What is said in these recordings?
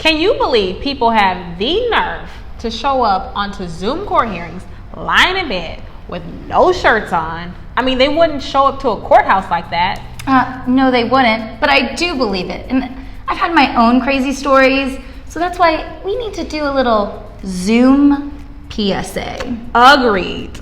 Can you believe people have the nerve to show up onto Zoom court hearings lying in bed with no shirts on? I mean, they wouldn't show up to a courthouse like that. No, they wouldn't, but I do believe it. And I've had my own crazy stories, so that's why we need to do a little Zoom PSA. Agreed.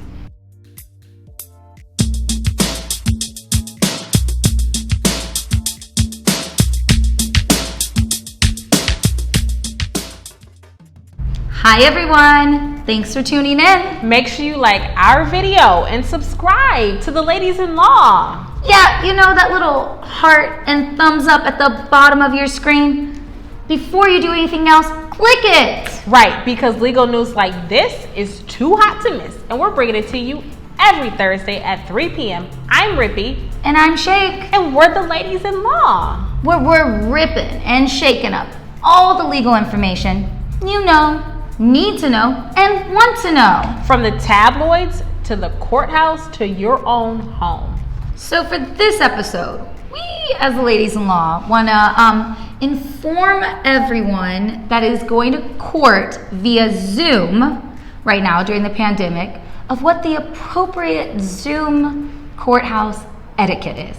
Hi everyone, thanks for tuning in. Make sure you like our video and subscribe to the ladies-in-law. Yeah, you know that little heart and thumbs up at the bottom of your screen? Before you do anything else, click it. Right, because legal news like this is too hot to miss, and we're bringing it to you every Thursday at 3 p.m. I'm Rippy. And I'm Shake. And we're the ladies-in-law. Where we're ripping and shaking up all the legal information you know, need to know, and want to know. From the tabloids to the courthouse to your own home. So for this episode, we as the ladies-in-law want to inform everyone that is going to court via Zoom right now during the pandemic of what the appropriate Zoom courthouse etiquette is.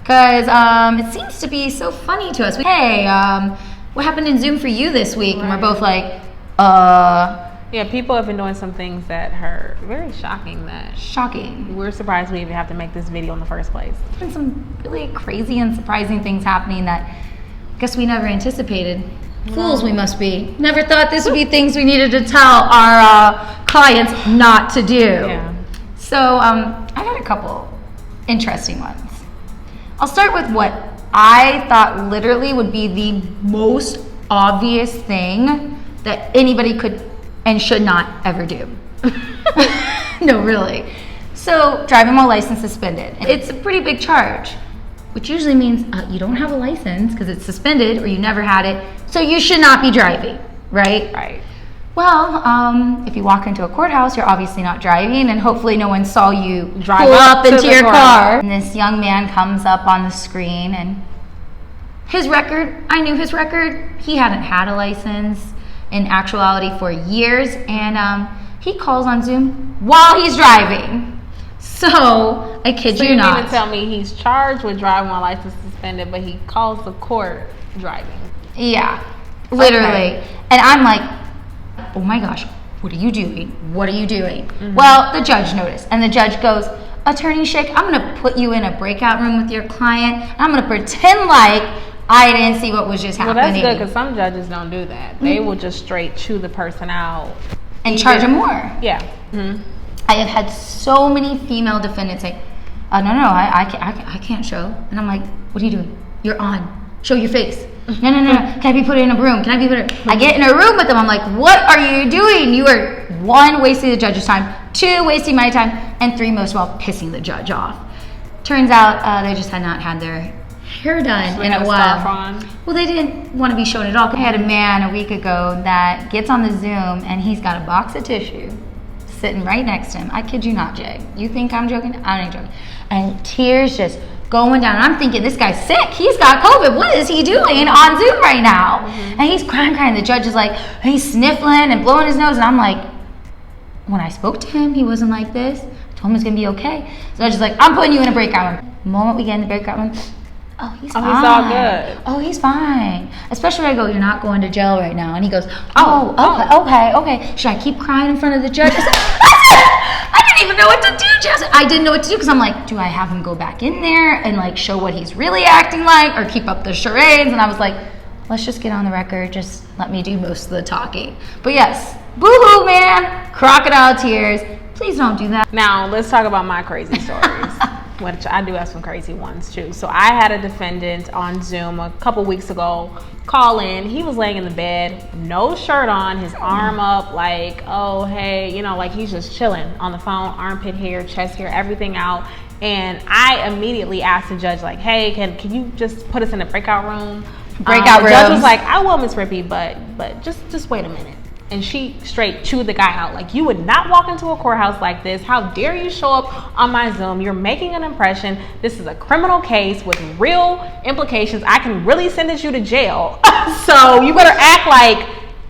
Because it seems to be so funny to us. Hey, what happened in Zoom for you this week? Right. And we're both like, Yeah, people have been doing some things that are very shocking. Shocking. We're surprised we even have to make this video in the first place. There's been some really crazy and surprising things happening that I guess we never anticipated. No. Fools we must be. Never thought this would be things we needed to tell our clients not to do. Yeah. So I got a couple interesting ones. I'll start with what I thought literally would be the most obvious thing that anybody could and should not ever do. No, really. So, driving while license suspended. It's a pretty big charge, which usually means you don't have a license because it's suspended or you never had it, so you should not be driving, right? Right. Well, if you walk into a courthouse, you're obviously not driving, and hopefully no one saw you drive pull up into your car. And this young man comes up on the screen, and his record, I knew his record. He hadn't had a license in actuality for years, and he calls on Zoom while he's driving. So, I kid you not. You mean to tell me he's charged with driving while license suspended, but he calls the court driving? Yeah, literally. Okay. And I'm like, oh my gosh, what are you doing? What are you doing? Mm-hmm. Well, the judge noticed, and the judge goes, Attorney Shake, I'm going to put you in a breakout room with your client. I'm going to pretend like I didn't see what was just happening. Well, that's good, because some judges don't do that. Mm-hmm. They will just straight chew the person out. And charge them more. Yeah. Mm-hmm. I have had so many female defendants say, no, I can't show. And I'm like, what are you doing? You're on. Show your face. No. Can I be put in a room? Can I be put in? I get in a room with them. I'm like, what are you doing? You are 1, wasting the judge's time, 2, wasting my time, and 3, most of all, pissing the judge off. Turns out they just had not had their hair done in a while. Well, they didn't want to be shown at all. I had a man a week ago that gets on the Zoom and he's got a box of tissue sitting right next to him. I kid you not, Jay. You think I'm joking? I'm not joking. And tears just going down. I'm thinking, this guy's sick. He's got COVID. What is he doing on Zoom right now? Mm-hmm. And he's crying. The judge is like, he's sniffling and blowing his nose. And I'm like, when I spoke to him, he wasn't like this. I told him it's going to be okay. So the judge is like, I'm putting you in a breakout room. The moment we get in the breakout room, he's fine. He's all good. Oh, he's fine. Especially when I go, you're not going to jail right now. And he goes, okay. Should I keep crying in front of the judge? I didn't even know what to do, Jess. I didn't know what to do because I'm like, do I have him go back in there and like show what he's really acting like or keep up the charades? And I was like, let's just get on the record. Just let me do most of the talking. But yes, boo-hoo, man. Crocodile tears. Please don't do that. Now, let's talk about my crazy stories. Which I do have some crazy ones too. So I had a defendant on Zoom a couple weeks ago call in. He was laying in the bed, no shirt on, his arm up, like, oh, hey, like he's just chilling on the phone, armpit hair, chest hair, everything out. And I immediately asked the judge, like, hey, can you just put us in a breakout room? The judge was like, I will, Miss Rippy, but just wait a minute. And she straight chewed the guy out. Like, you would not walk into a courthouse like this. How dare you show up on my Zoom? You're making an impression. This is a criminal case with real implications. I can really sentence you to jail. So you better act like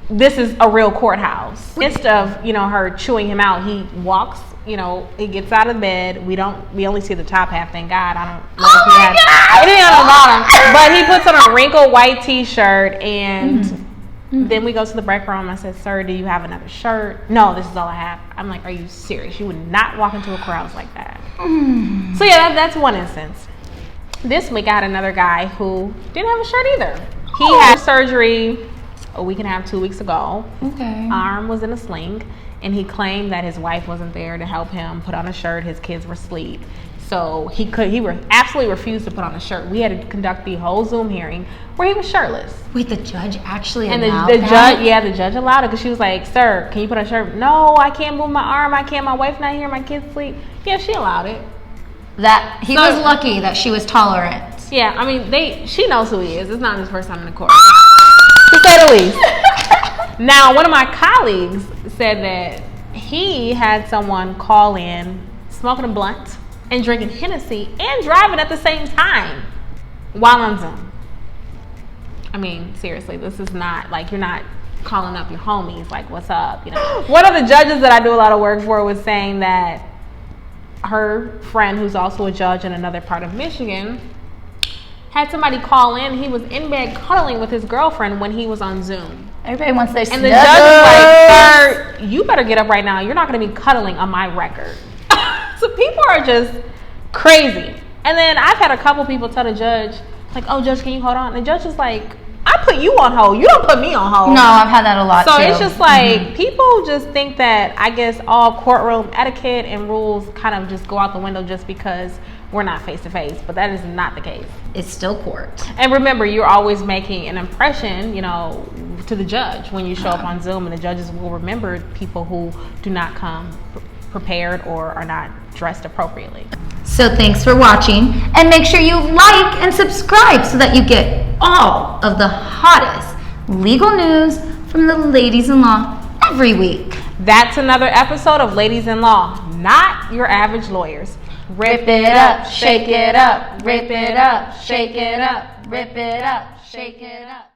this is a real courthouse. Instead of, you know, her chewing him out, he walks, you know, he gets out of bed. We only see the top half, thank God. I don't know if he had anything on the bottom. But he puts on a wrinkled white t-shirt and then we go to the break room. I said, sir, do you have another shirt? No, this is all I have. I'm like, are you serious? You would not walk into a courthouse like that. So yeah, that's one instance. This week I had another guy who didn't have a shirt either. He had surgery a week and a half, 2 weeks ago. Okay. Arm was in a sling, and he claimed that his wife wasn't there to help him put on a shirt. His kids were asleep. So he absolutely refused to put on a shirt. We had to conduct the whole Zoom hearing where he was shirtless. Wait, the judge actually and allowed the that? judge, yeah, the judge allowed it because she was like, sir, can you put on a shirt? No, I can't move my arm. I can't. My wife's not here. My kids sleep. Yeah, she allowed it. That he was lucky that she was tolerant. Yeah, I mean, she knows who he is. It's not his first time in the court, to say the least. Now, one of my colleagues said that he had someone call in smoking a blunt and drinking Hennessy and driving at the same time while on Zoom. I mean, seriously, this is not like you're not calling up your homies like, what's up, you know. One of the judges that I do a lot of work for was saying that her friend, who's also a judge in another part of Michigan, had somebody call in. He was in bed cuddling with his girlfriend when he was on Zoom. Everybody wants their And the judge is like, sir, you better get up right now. You're not going to be cuddling on my record. So people are just crazy. And then I've had a couple people tell the judge, like, oh, judge, can you hold on? And the judge is like, I put you on hold. You don't put me on hold. No, I've had that a lot, so too. It's just like, people just think that, I guess, all courtroom etiquette and rules kind of just go out the window just because we're not face-to-face. But that is not the case. It's still court. And remember, you're always making an impression, you know, to the judge when you show up on Zoom. And the judges will remember people who do not come prepared or are not dressed appropriately. So thanks for watching, and make sure you like and subscribe so that you get all of the hottest legal news from the ladies-in-law every week. That's another episode of Ladies in Law, not your average lawyers. Rip it up, shake it up, rip it up, shake it up, rip it up, shake it up.